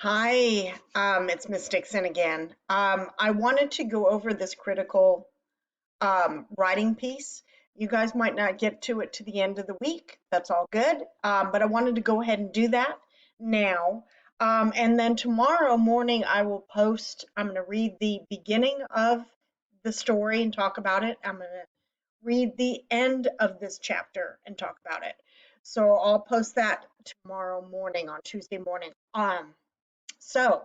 Hi, it's Miss Dixon again. I wanted to go over this critical writing piece. You guys might not get to it to the end of the week. That's all good. But I wanted to go ahead and do that now. And then tomorrow morning, I'm going to read the beginning of the story and talk about it. I'm going to read the end of this chapter and talk about it. So I'll post that tomorrow morning on Tuesday morning. So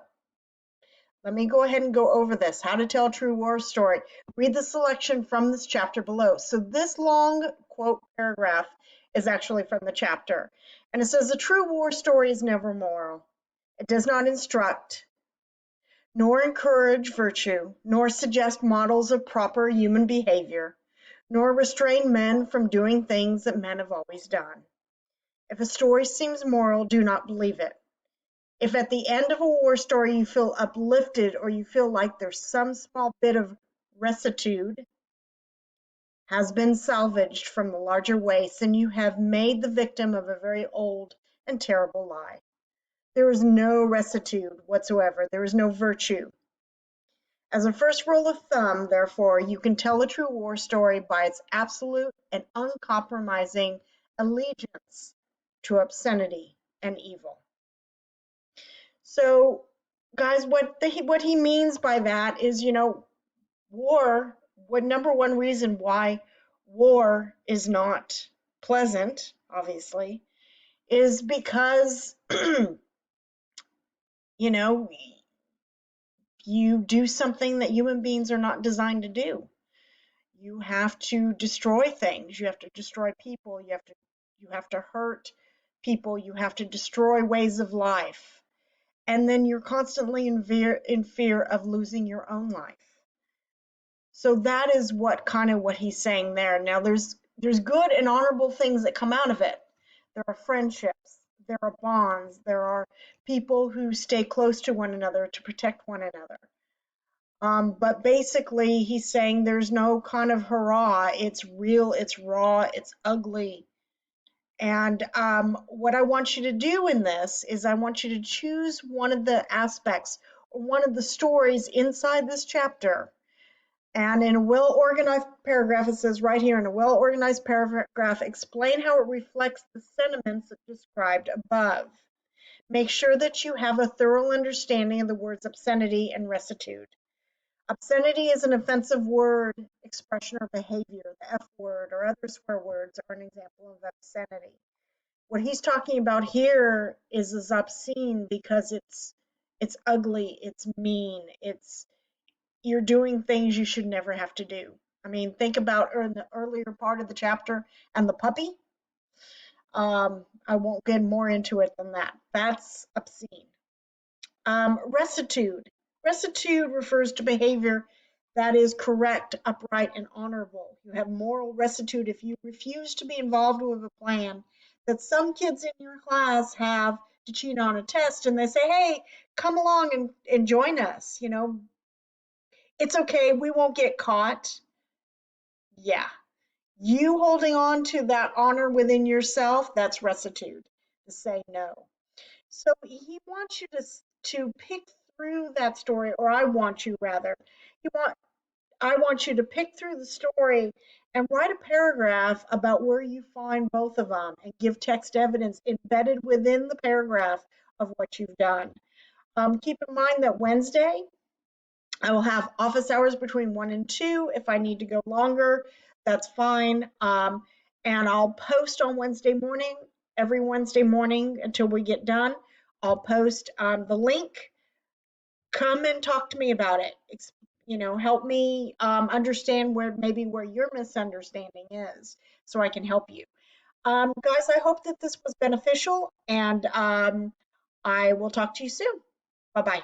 let me go ahead and go over this. How to tell a true war story. Read the selection from this chapter below. So this long quote paragraph is actually from the chapter. And it says, a true war story is never moral. It does not instruct, nor encourage virtue, nor suggest models of proper human behavior, nor restrain men from doing things that men have always done. If a story seems moral, do not believe it. If at the end of a war story you feel uplifted or you feel like there's some small bit of rectitude has been salvaged from the larger waste, then you have made the victim of a very old and terrible lie. There is no rectitude whatsoever. There is no virtue. As a first rule of thumb, therefore, you can tell a true war story by its absolute and uncompromising allegiance to obscenity and evil. So, guys, what he means by that is, war. What number one reason why war is not pleasant, obviously, is because you know you do something that human beings are not designed to do. You have to destroy things. You have to destroy people. You have to hurt people. You have to destroy ways of life. And then you're constantly in fear of losing your own life. So that is what he's saying there. Now there's good and honorable things that come out of it. There are friendships, there are bonds, there are people who stay close to one another to protect one another. But basically he's saying there's no kind of hurrah. It's real, it's raw, it's ugly. And what I want you to do in this is I want you to choose one of the aspects or one of the stories inside this chapter. And in a well-organized paragraph, it says right here, in a well-organized paragraph, explain how it reflects the sentiments described above. Make sure that you have a thorough understanding of the words obscenity and rectitude. Obscenity is an offensive word, expression, or behavior. The F word or other swear words are an example of obscenity. What he's talking about here is obscene because it's ugly, it's mean, you're doing things you should never have to do. I mean, think about in the earlier part of the chapter and the puppy. I won't get more into it than that. That's obscene. Rectitude. Rectitude refers to behavior that is correct, upright, and honorable. You have moral rectitude if you refuse to be involved with a plan that some kids in your class have to cheat on a test and they say, hey, come along and join us. It's okay, we won't get caught. Yeah. You holding on to that honor within yourself, that's rectitude, to say no. So he wants you to pick through that story, or I want you rather. You want I want you to pick through the story and write a paragraph about where you find both of them and give text evidence embedded within the paragraph of what you've done. Keep in mind that Wednesday I will have office hours between 1 and 2. If I need to go longer, that's fine. And I'll post on Wednesday morning, every Wednesday morning until we get done. I'll post the link. Come and talk to me about it. Help me understand where your misunderstanding is so I can help you. Guys, I hope that this was beneficial, and I will talk to you soon. Bye-bye.